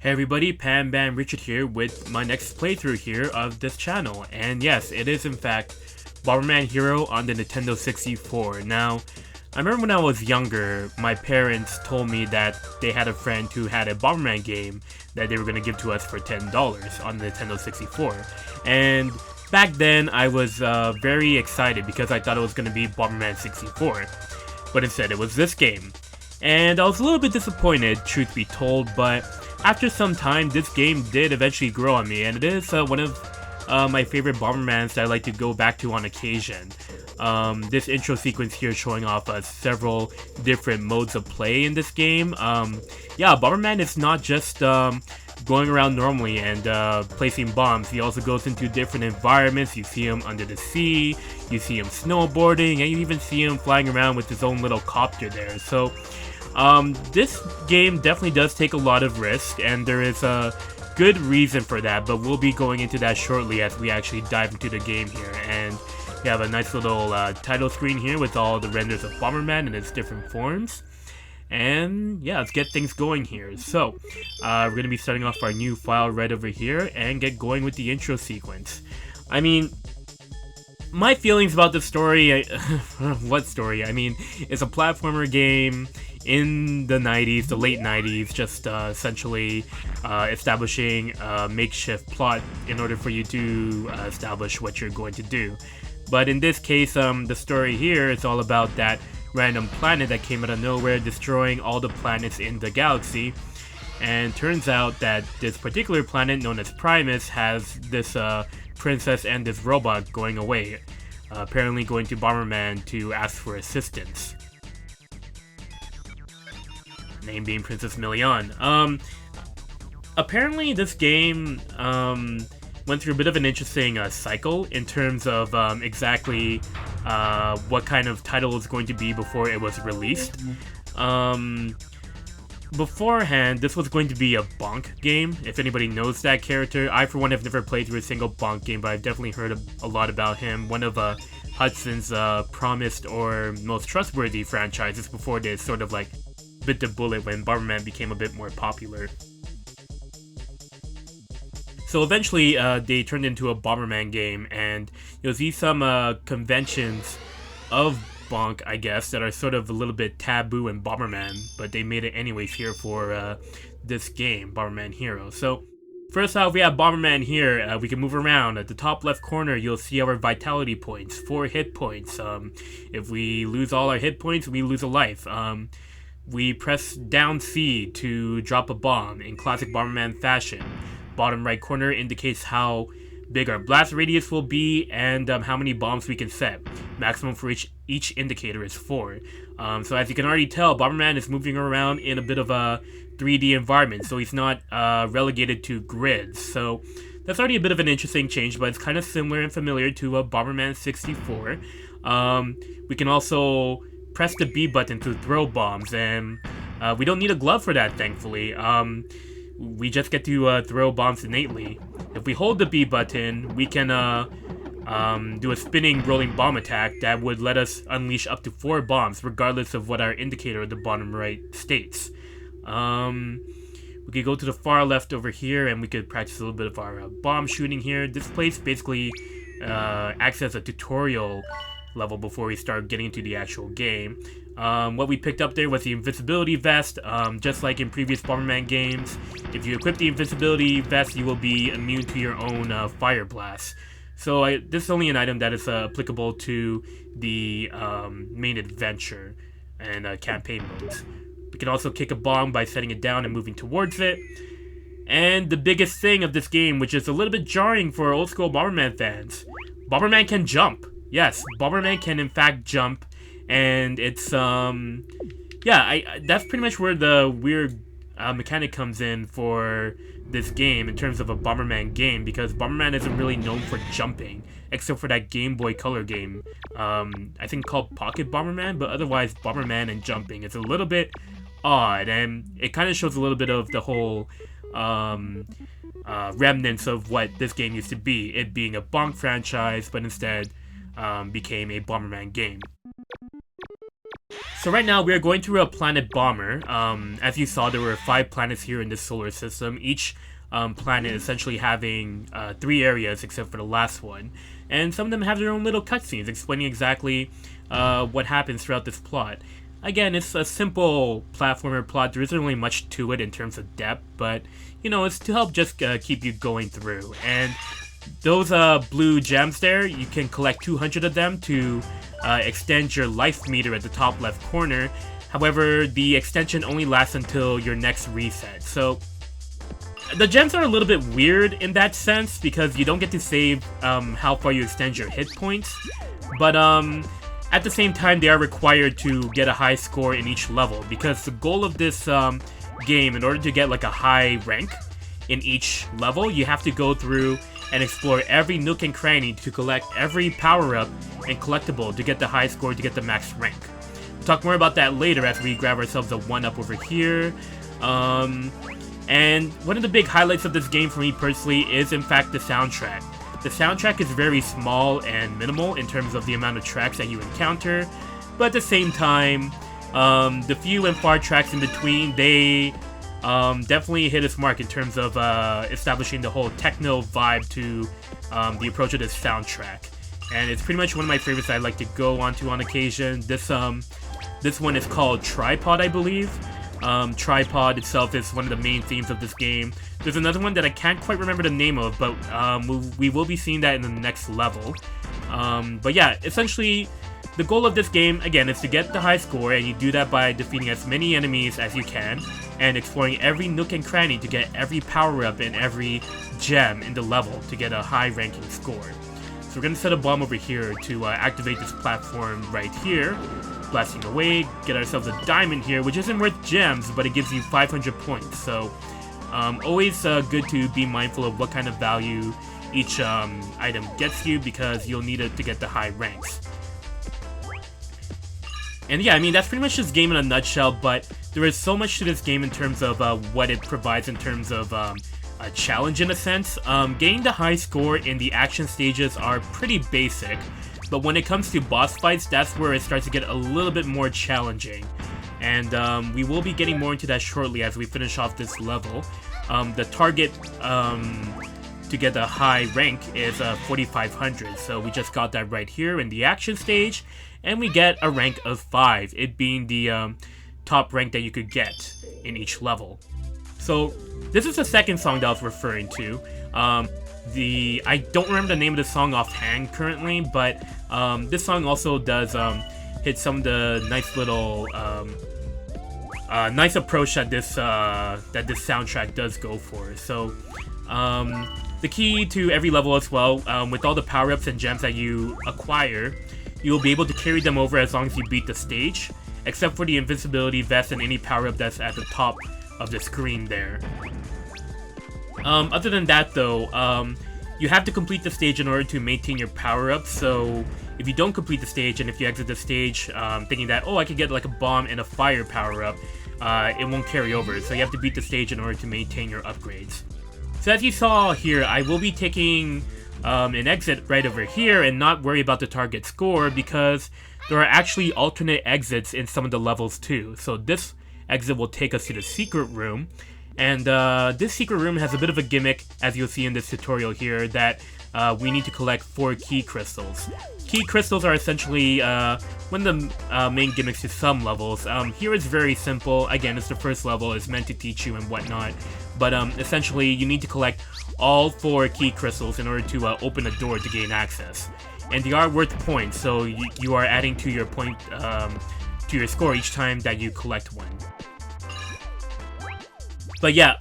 Hey everybody, Pam Bam Richard here with my next playthrough here of this channel, and yes, it is in fact Bomberman Hero on the Nintendo 64. Now, I remember when I was younger, my parents told me that they had a friend who had a Bomberman game that they were going to give to us for $10 on the Nintendo 64, and back then I was very excited because I thought it was going to be Bomberman 64, but instead it was this game. And I was a little bit disappointed, truth be told, but after some time, this game did eventually grow on me, and it is one of my favorite Bombermans that I like to go back to on occasion. This intro sequence here showing off several different modes of play in this game. Yeah, Bomberman is not just going around normally and placing bombs. He also goes into different environments. You see him under the sea, you see him snowboarding, and you even see him flying around with his own little copter there. So this game definitely does take a lot of risk, and there is a good reason for that, but we'll be going into that shortly as we actually dive into the game here. And we have a nice little title screen here with all the renders of Bomberman in its different forms. And yeah, let's get things going here. So, we're going to be starting off our new file right over here and get going with the intro sequence. I mean, my feelings about the story, what story? I mean, it's a platformer game in the 90s, the late 90s, just essentially establishing a makeshift plot in order for you to establish what you're going to do. But in this case, the story here is all about that random planet that came out of nowhere, destroying all the planets in the galaxy. And turns out that this particular planet, known as Primus, has this princess and this robot going away, apparently going to Bomberman to ask for assistance. Name being Princess Million. Apparently this game went through a bit of an interesting cycle in terms of exactly what kind of title it was going to be before it was released. Beforehand, this was going to be a Bonk game, if anybody knows that character. I, for one, have never played through a single Bonk game, but I've definitely heard a lot about him. One of Hudson's promised or most trustworthy franchises before they sort of like bit the bullet when Bomberman became a bit more popular. So eventually, they turned into a Bomberman game, and you'll see some conventions of Bonk, I guess, that are sort of a little bit taboo in Bomberman, but they made it anyways here for this game, Bomberman Hero. So, first off, we have Bomberman here. We can move around. At the top left corner, you'll see our vitality points, 4 hit points. If we lose all our hit points, we lose a life. We press down C to drop a bomb in classic Bomberman fashion. Bottom right corner indicates how big our blast radius will be and how many bombs we can set. Maximum for each indicator is 4. So as you can already tell, Bomberman is moving around in a bit of a 3D environment, so he's not relegated to grids. So that's already a bit of an interesting change, but it's kind of similar and familiar to Bomberman 64. We can also press the B button to throw bombs, and we don't need a glove for that, thankfully. We just get to throw bombs innately. If we hold the B button, we can do a spinning rolling bomb attack that would let us unleash up to 4 bombs, regardless of what our indicator at the bottom right states. We could go to the far left over here, and we could practice a little bit of our bomb shooting here. This place basically acts as a tutorial level before we start getting into the actual game. What we picked up there was the invisibility vest. Just like in previous Bomberman games, if you equip the invisibility vest, you will be immune to your own fire blasts. So this is only an item that is applicable to the main adventure and campaign modes. We can also kick a bomb by setting it down and moving towards it. And the biggest thing of this game, which is a little bit jarring for old school Bomberman fans, Bomberman can jump. Yes, Bomberman can in fact jump, and it's, yeah, that's pretty much where the weird mechanic comes in for this game in terms of a Bomberman game, because Bomberman isn't really known for jumping, except for that Game Boy Color game, I think called Pocket Bomberman, but otherwise Bomberman and jumping is a little bit odd, and it kind of shows a little bit of the whole remnants of what this game used to be, it being a Bonk franchise, but instead became a Bomberman game. So right now we are going through a planet Bomber. As you saw, there were 5 planets here in this solar system. Each planet essentially having 3 areas except for the last one. And some of them have their own little cutscenes explaining exactly what happens throughout this plot. Again, it's a simple platformer plot. There isn't really much to it in terms of depth, but, you know, it's to help just keep you going through. And those blue gems there, you can collect 200 of them to extend your life meter at the top left corner. However, the extension only lasts until your next reset. So the gems are a little bit weird in that sense because you don't get to save how far you extend your hit points. But at the same time, they are required to get a high score in each level because the goal of this game, in order to get like a high rank in each level, you have to go through and explore every nook and cranny to collect every power-up and collectible to get the high score to get the max rank. We'll talk more about that later as we grab ourselves a 1-up over here. And one of the big highlights of this game for me personally is in fact the soundtrack. The soundtrack is very small and minimal in terms of the amount of tracks that you encounter, but at the same time, the few and far tracks in between, they definitely hit its mark in terms of establishing the whole techno vibe to the approach of this soundtrack. And it's pretty much one of my favorites I like to go onto on occasion. This one is called Tripod, I believe. Tripod itself is one of the main themes of this game. There's another one that I can't quite remember the name of, but we will be seeing that in the next level. But yeah, essentially, the goal of this game, again, is to get the high score, and you do that by defeating as many enemies as you can, and exploring every nook and cranny to get every power-up and every gem in the level to get a high-ranking score. So we're going to set a bomb over here to activate this platform right here. Blasting away, get ourselves a diamond here, which isn't worth gems, but it gives you 500 points. So always good to be mindful of what kind of value each item gets you, because you'll need it to get the high ranks. And yeah, I mean, that's pretty much this game in a nutshell, but there is so much to this game in terms of what it provides in terms of a challenge in a sense. Getting the high score in the action stages are pretty basic, but when it comes to boss fights, that's where it starts to get a little bit more challenging. And we will be getting more into that shortly as we finish off this level. The target to get a high rank is 4,500, so we just got that right here in the action stage, and we get a rank of 5, it being the top rank that you could get in each level. So this is the second song that I was referring to. I don't remember the name of the song offhand currently, but this song also does hit some of the nice little nice approach that this soundtrack does go for. So the key to every level as well, with all the power-ups and gems that you acquire, you'll be able to carry them over as long as you beat the stage, except for the invincibility vest and any power-up that's at the top of the screen there. Other than that though, you have to complete the stage in order to maintain your power-up, so if you don't complete the stage and if you exit the stage thinking that, oh, I could get like a bomb and a fire power-up, it won't carry over, so you have to beat the stage in order to maintain your upgrades. So as you saw here, I will be taking an exit right over here and not worry about the target score, because there are actually alternate exits in some of the levels too. So this exit will take us to the secret room, and this secret room has a bit of a gimmick, as you'll see in this tutorial here, that we need to collect 4 key crystals. Key crystals are essentially one of the main gimmicks to some levels. Here it's very simple. Again, it's the first level, it's meant to teach you and whatnot, but essentially you need to collect all 4 key crystals in order to open a door to gain access. And they are worth points, so you are adding to your point, to your score each time that you collect one. But yeah,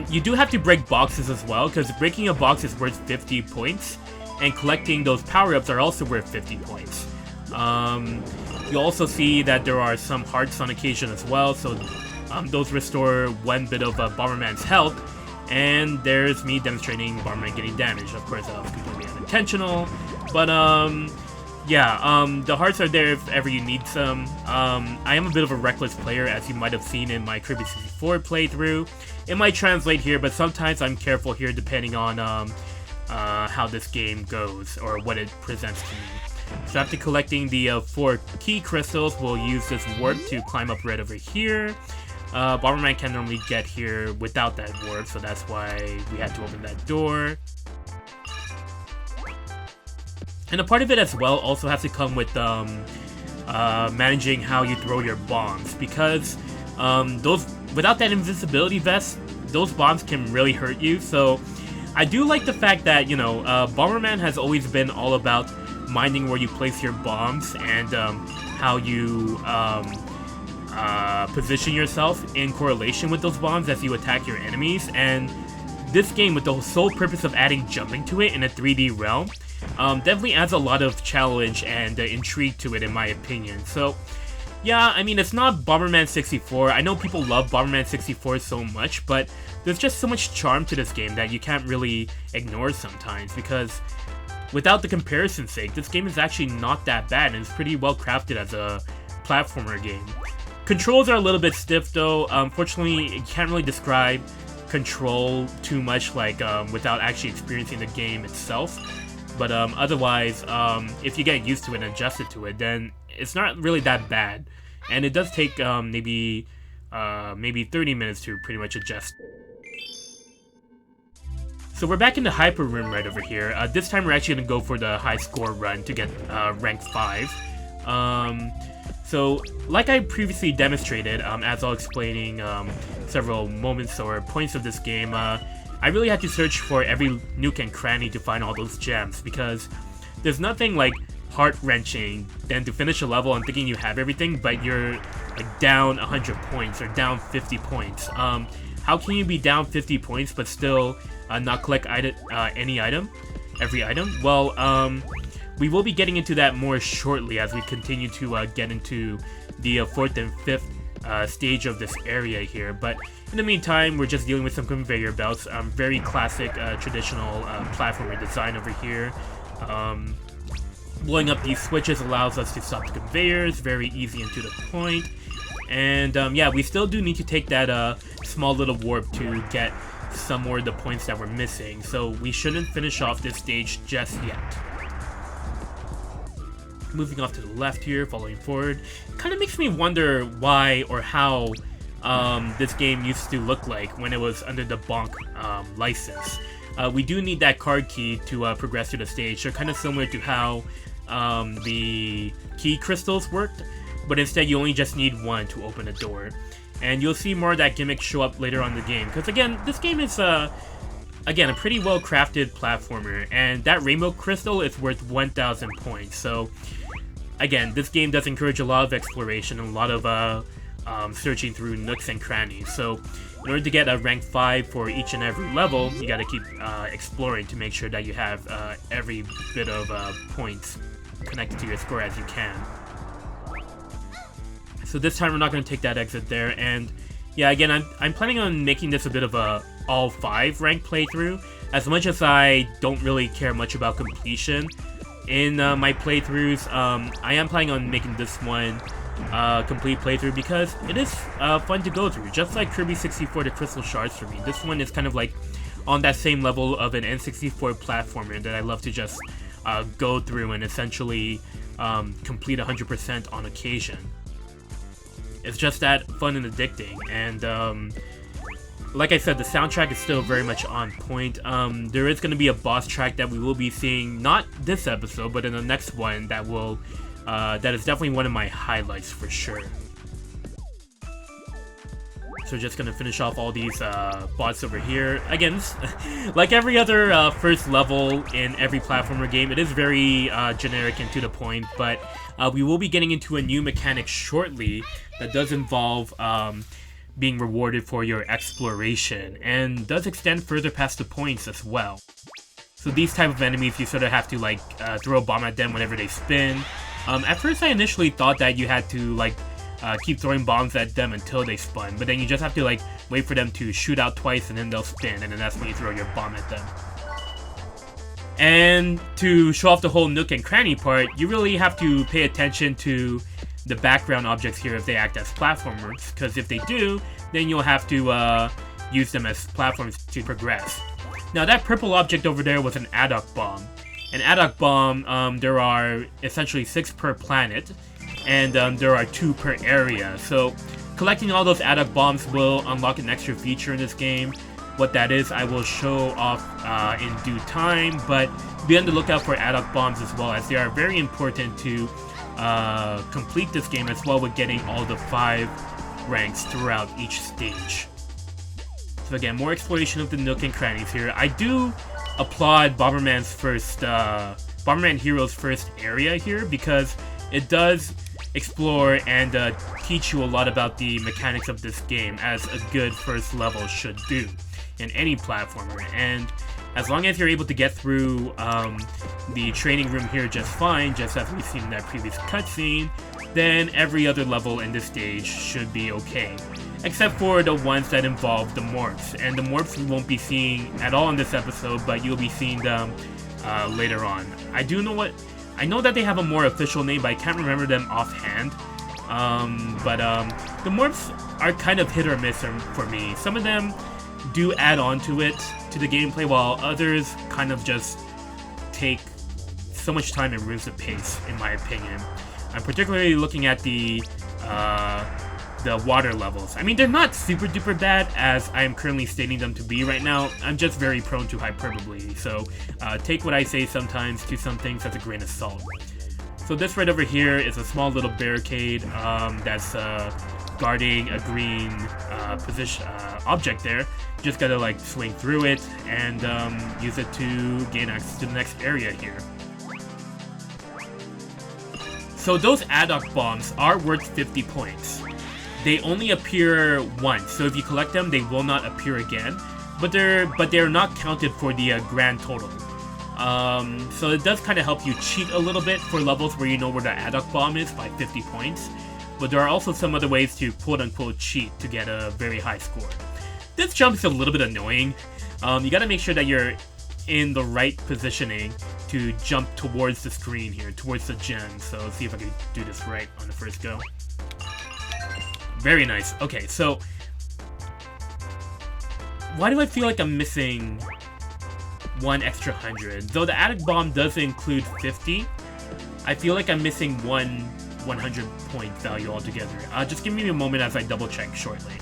you do have to break boxes as well, because breaking a box is worth 50 points, and collecting those power-ups are also worth 50 points. You'll also see that there are some hearts on occasion as well, so those restore 1 bit of Bomberman's health, and there's me demonstrating Bomberman getting damaged. Of course, that was completely unintentional, but yeah, the hearts are there if ever you need some. I am a bit of a reckless player, as you might have seen in my Kirby 64 playthrough. It might translate here, but sometimes I'm careful here depending on how this game goes, or what it presents to me. So after collecting the 4 key crystals, we'll use this warp to climb up right over here. Bomberman can't normally get here without that warp, so that's why we had to open that door. And a part of it as well also has to come with managing how you throw your bombs, because without that invisibility vest, those bombs can really hurt you. So I do like the fact that, you know, Bomberman has always been all about minding where you place your bombs and how you position yourself in correlation with those bombs as you attack your enemies. And this game, with the sole purpose of adding jumping to it in a 3D realm, definitely adds a lot of challenge and intrigue to it, in my opinion. So yeah, I mean, it's not Bomberman 64. I know people love Bomberman 64 so much, but there's just so much charm to this game that you can't really ignore sometimes, because without the comparison's sake, this game is actually not that bad, and it's pretty well crafted as a platformer game. Controls are a little bit stiff though. Unfortunately, you can't really describe control too much, like without actually experiencing the game itself. But otherwise, if you get used to it and adjusted to it, then it's not really that bad. And it does take maybe 30 minutes to pretty much adjust. So we're back in the Hyper Room right over here. This time we're actually going to go for the high score run to get rank 5. So, like I previously demonstrated, as I was explaining several moments or points of this game, I really had to search for every nook and cranny to find all those gems, because there's nothing like heart-wrenching than to finish a level and thinking you have everything, but you're like down 100 points or down 50 points. How can you be down 50 points but still not collect every item? Well, we will be getting into that more shortly as we continue to get into the 4th and 5th stage of this area here. But in the meantime, we're just dealing with some conveyor belts. Very classic, traditional platformer design over here. Blowing up these switches allows us to stop the conveyors, very easy and to the point. And yeah, we still do need to take that small little warp to get some more of the points that we're missing. So we shouldn't finish off this stage just yet. Moving off to the left here, following forward, kind of makes me wonder why or how this game used to look like when it was under the Bonk license. We do need that card key to progress through the stage, so kind of similar to how the key crystals worked, but instead you only just need one to open a door. And you'll see more of that gimmick show up later on in the game, because again, this game is again, a pretty well crafted platformer, and that rainbow crystal is worth 1,000 points. So again, this game does encourage a lot of exploration and a lot of searching through nooks and crannies. So in order to get a rank 5 for each and every level, you gotta keep exploring to make sure that you have every bit of points connected to your score as you can. So this time we're not going to take that exit there, and yeah, again, I'm planning on making this a bit of a all 5 rank playthrough. As much as I don't really care much about completion in my playthroughs, I am planning on making this one complete playthrough because it is fun to go through. Just like Kirby 64 The Crystal Shards for me, this one is kind of like on that same level of an N64 platformer that I love to just go through and essentially complete 100% on occasion. It's just that fun and addicting, and like I said, the soundtrack is still very much on point. There is going to be a boss track that we will be seeing, not this episode, but in the next one that will that is definitely one of my highlights for sure. So just gonna finish off all these bots over here. Again, like every other first level in every platformer game, it is very generic and to the point, but we will be getting into a new mechanic shortly that does involve being rewarded for your exploration, and does extend further past the points as well. So these type of enemies, you sort of have to like throw a bomb at them whenever they spin. At first I initially thought that you had to like keep throwing bombs at them until they spun, but then you just have to like wait for them to shoot out twice and then they'll spin, and then that's when you throw your bomb at them. And to show off the whole nook and cranny part, you really have to pay attention to the background objects here if they act as platformers, because if they do, then you'll have to use them as platforms to progress. Now that purple object over there was an ad hoc bomb, an ad hoc bomb, there are essentially 6 per planet, and there are 2 per area. So collecting all those ad hoc bombs will unlock an extra feature in this game. What that is, I will show off in due time, but be on the lookout for ad hoc bombs as well, as they are very important to complete this game, as well with getting all the 5 ranks throughout each stage. So again, more exploration of the nook and crannies here. I do applaud Bomberman Hero's first area here, because it does explore and teach you a lot about the mechanics of this game, as a good first level should do in any platformer. And as long as you're able to get through the training room here just fine, just as we've seen in that previous cutscene, then every other level in this stage should be okay. Except for the ones that involve the morphs. And the morphs we won't be seeing at all in this episode, but you'll be seeing them later on. I know that they have a more official name, but I can't remember them offhand. The morphs are kind of hit or miss for me. Some of them do add on to it, to the gameplay, while others kind of just take so much time and ruins the pace, in my opinion. I'm particularly looking at the water levels. I mean, they're not super duper bad as I am currently stating them to be right now. I'm just very prone to hyperbole, so take what I say sometimes to some things as a grain of salt. So this right over here is a small little barricade that's guarding a green object there. Just gotta like swing through it and use it to gain access to the next area here. So those ad hoc bombs are worth 50 points. They only appear once, so if you collect them, they will not appear again. But they're not counted for the grand total. So it does kind of help you cheat a little bit for levels where you know where the ad hoc bomb is by 50 points. But there are also some other ways to quote-unquote cheat to get a very high score. This jump is a little bit annoying. You gotta make sure that you're in the right positioning to jump towards the screen here, towards the gem. So let's see if I can do this right on the first go. Very nice. Okay, so why do I feel like I'm missing one extra 100? Though the ad hoc bomb does include 50, I feel like I'm missing one 100 point value altogether. Just give me a moment as I double check shortly.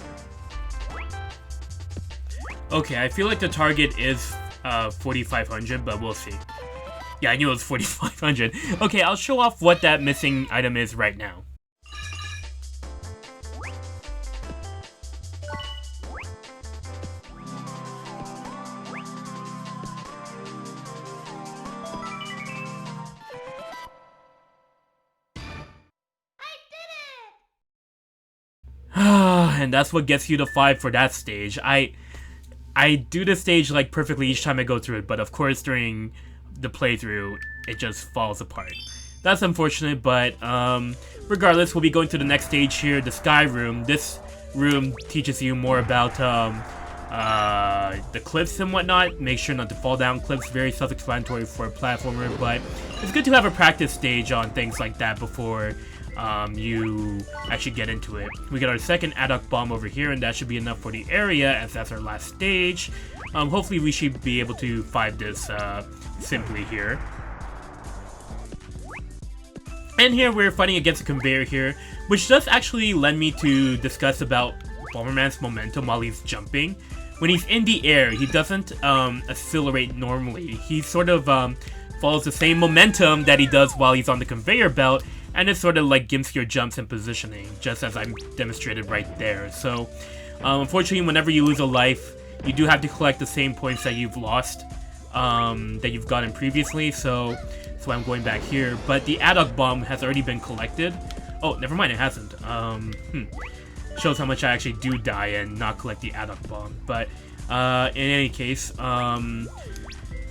Okay, I feel like the target is 4,500, but we'll see. Yeah, I knew it was 4,500. Okay, I'll show off what that missing item is right now. And that's what gets you to 5 for that stage. I do the stage like perfectly each time I go through it, but of course during the playthrough it just falls apart. That's unfortunate, but regardless, we'll be going to the next stage here, the Sky Room. This room teaches you more about the cliffs and whatnot. Make sure not to fall down cliffs, very self-explanatory for a platformer, but it's good to have a practice stage on things like that before you actually get into it. We got our second ad hoc bomb over here, and that should be enough for the area, as that's our last stage. Hopefully we should be able to fight this simply here. And here we're fighting against a conveyor here, which does actually lend me to discuss about Bomberman's momentum while he's jumping. When he's in the air, he doesn't accelerate normally. He sort of follows the same momentum that he does while he's on the conveyor belt, and it sort of like gimps your jumps and positioning, just as I demonstrated right there. So, unfortunately, whenever you lose a life, you do have to collect the same points that you've lost, that you've gotten previously, so I'm going back here. But the ad hoc bomb has already been collected. Oh, never mind, it hasn't. Shows how much I actually do die and not collect the ad hoc bomb. But, in any case,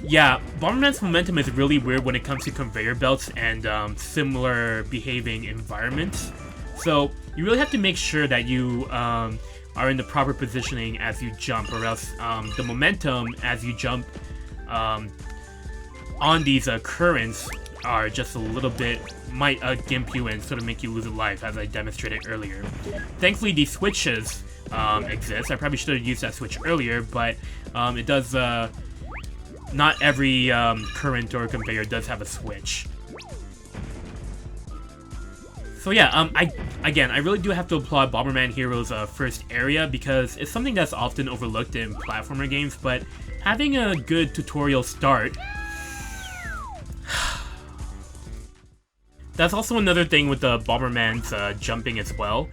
yeah, Bomberman's momentum is really weird when it comes to conveyor belts and similar behaving environments. So you really have to make sure that you are in the proper positioning as you jump, or else the momentum as you jump on these currents are just a little bit, might gimp you and sort of make you lose a life, as I demonstrated earlier. Thankfully, these switches exist. I probably should have used that switch earlier, but it does not every current or conveyor does have a switch. So yeah, I really do have to applaud Bomberman Hero's first area, because it's something that's often overlooked in platformer games, but having a good tutorial start... That's also another thing with the Bomberman's jumping as well.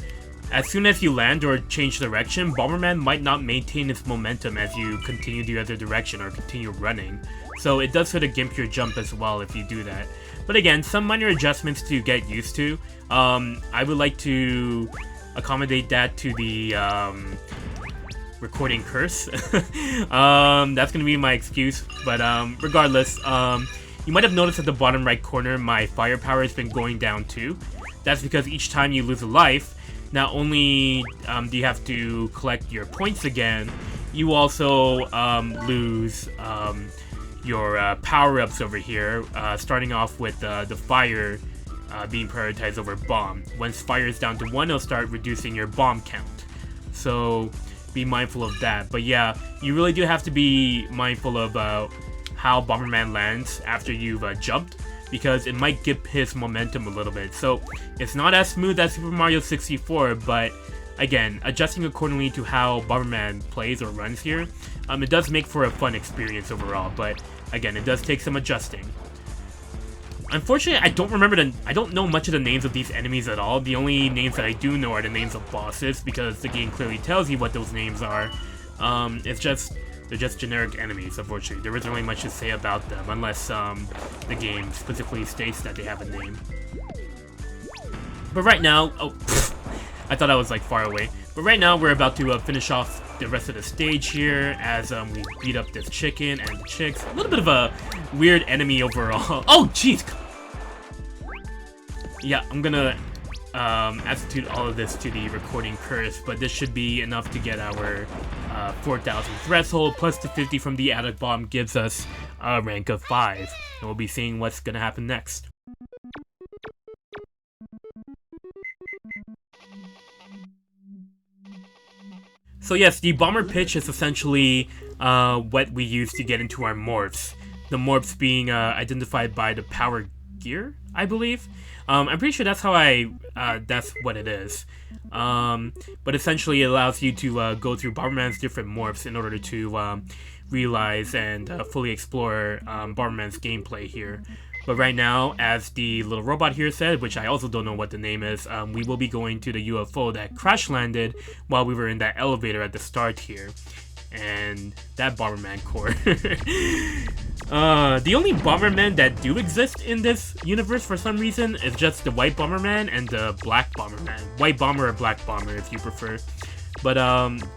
As soon as you land or change direction, Bomberman might not maintain its momentum as you continue the other direction or continue running. So it does sort of gimp your jump as well if you do that. But again, some minor adjustments to get used to. I would like to accommodate that to the recording curse. That's gonna be my excuse, but regardless, you might have noticed at the bottom right corner my firepower has been going down too. That's because each time you lose a life, not only do you have to collect your points again, you also lose your power-ups over here, starting off with the fire being prioritized over bomb. Once fire is down to 1, it'll start reducing your bomb count. So be mindful of that. But yeah, you really do have to be mindful of how Bomberman lands after you've jumped, because it might gimp his momentum a little bit. So it's not as smooth as Super Mario 64, but again, adjusting accordingly to how Bomberman plays or runs here, it does make for a fun experience overall, but again, it does take some adjusting. Unfortunately, I don't know much of the names of these enemies at all. The only names that I do know are the names of bosses, because the game clearly tells you what those names are. They're just generic enemies, unfortunately. There isn't really much to say about them, unless the game specifically states that they have a name. But right now, I thought I was like far away. But right now, we're about to finish off the rest of the stage here as we beat up this chicken and the chicks. A little bit of a weird enemy overall. Oh, jeez! Yeah, I'm gonna attribute all of this to the recording curse, but this should be enough to get our 4,000 threshold, plus the 50 from the attic bomb gives us a rank of 5. And we'll be seeing what's gonna happen next. So yes, the bomber pitch is essentially what we use to get into our morphs. The morphs being identified by the power gear, I believe. I'm pretty sure that's how that's what it is. But essentially it allows you to go through Bomberman's different morphs in order to realize and fully explore Bomberman's gameplay here. But right now, as the little robot here said, which I also don't know what the name is, we will be going to the UFO that crash landed while we were in that elevator at the start here. And that Bomberman core. The only Bomberman that do exist in this universe for some reason is just the white Bomberman and the black Bomberman. White Bomber or black Bomber if you prefer. But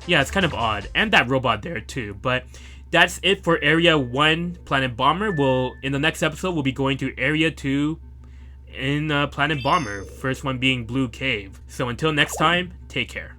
yeah, it's kind of odd. And that robot there too. But that's it for Area 1 Planet Bomber. In the next episode, we'll be going to Area 2 in Planet Bomber. First one being Blue Cave. So until next time, take care.